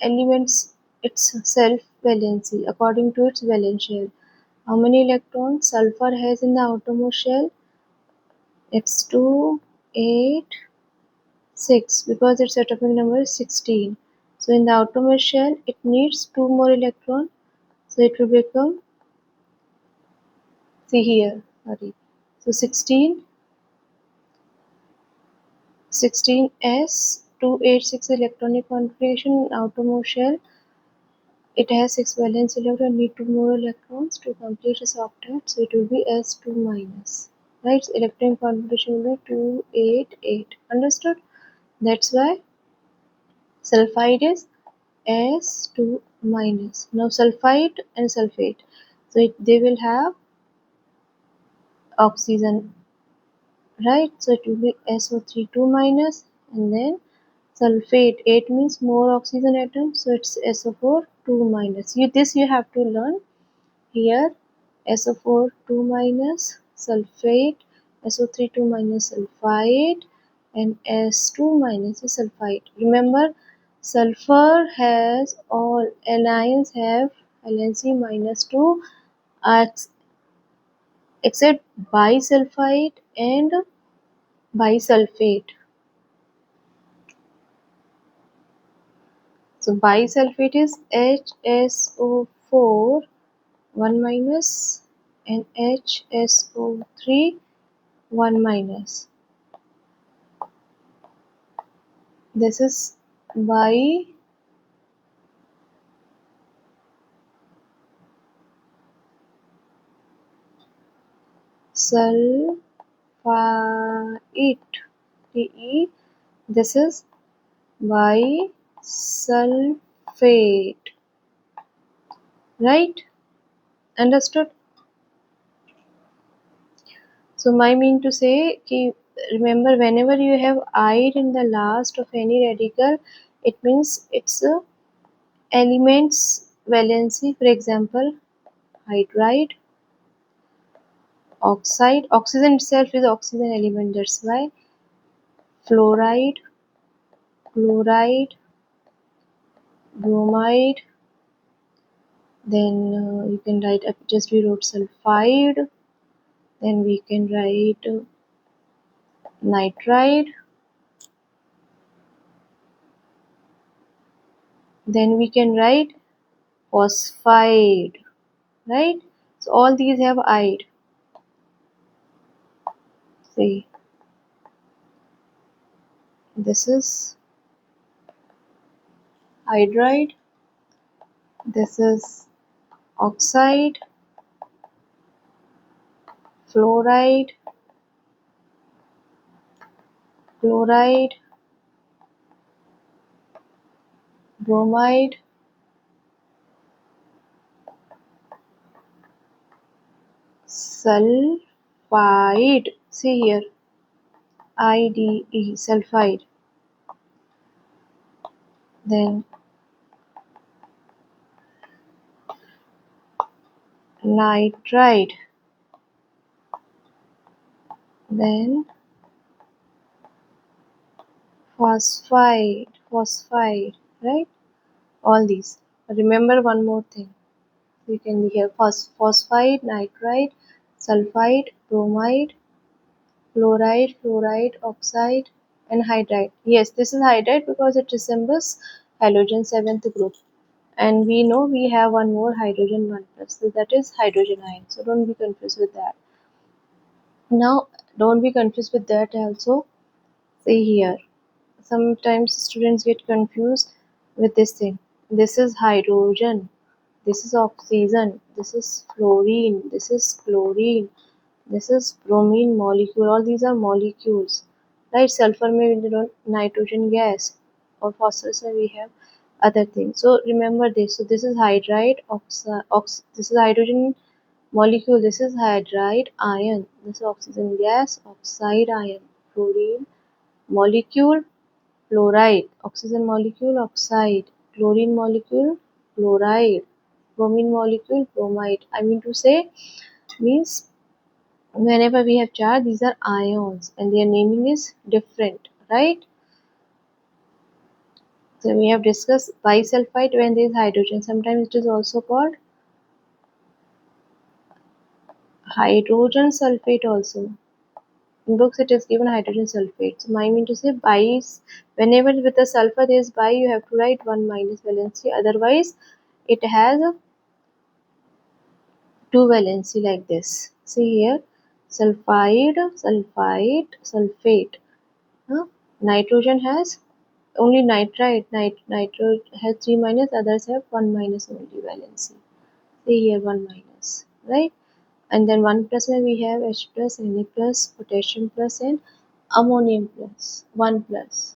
elements its self valency according to its valence shell. How many electrons sulfur has in the outermost shell? It's 2, 8, 6 because its atomic number is 16. So in the outermost shell it needs 2 more electrons. So it will become, see here, sorry. So 16s 286 electronic configuration in outermost shell. It has 6 valence electrons, need 2 more electrons to complete its octet, so it will be S2 minus. Right? So electron configuration will be 288. Understood? That's why sulfide is S2 minus. Now sulfide and sulfate. So they will have oxygen, right? So it will be SO3 2 minus, and then sulfate 8 means more oxygen atoms, so it's SO4 2 minus. This you have to learn here. SO4 2 minus sulfate, SO3 2 minus sulfide, and S2 minus is sulfide. Remember, sulfur has all anions have valency -2 except bisulfite and bisulfate. So bisulfate is HSO4 1 minus and HSO3 1 minus. This is bisulfite. TE. This is bisulfate. Right? Understood? So my mean to say, remember whenever you have "ide" in the last of any radical, it means it's a element's valency. For example, hydride, oxide. Oxygen itself is oxygen element. That's why fluoride, chloride, bromide. Then you can write just we wrote sulfide. Then we can write nitride. Then we can write phosphide. Right? So all these have "ide." See, this is hydride, this is oxide, fluoride, chloride, bromide, sulfide. See here, IDE, sulfide. Then nitride. Then phosphide, right? All these. Remember one more thing. You can hear phosphide, nitride, sulfide, bromide, chloride, fluoride, oxide, and hydride. Yes, this is hydride because it resembles halogen 7th group. And we know we have one more hydrogen 1 plus, so that is hydrogen ion. So don't be confused with that. Now, don't be confused with that also. See here, sometimes students get confused with this thing. This is hydrogen, this is oxygen, this is fluorine, this is chlorine, this is bromine molecule. All these are molecules, right? Sulfur may be the nitrogen gas, or phosphorus may we have other things. So remember this. So this is hydride, this is hydrogen molecule. This is hydride ion. This is oxygen gas, oxide ion, fluorine molecule, fluoride, oxygen molecule, oxide, chlorine molecule, chloride, bromine molecule, bromide. I mean to say, means whenever we have charge, these are ions and their naming is different, right? So we have discussed bisulfite when there is hydrogen. Sometimes it is also called hydrogen sulfate also. In books it is given hydrogen sulfate. So I mean to say bis, whenever with the sulfur there is bi, you have to write 1 minus valency. Otherwise it has a 2 valency like this. See here, sulfide, sulfite, sulfate. Huh? Nitrogen has only nitrite, nitro has 3 minus, others have 1 minus only valency. See here 1 minus, right? And then 1 plus we have H plus, Na plus, potassium plus and ammonium plus, 1 plus.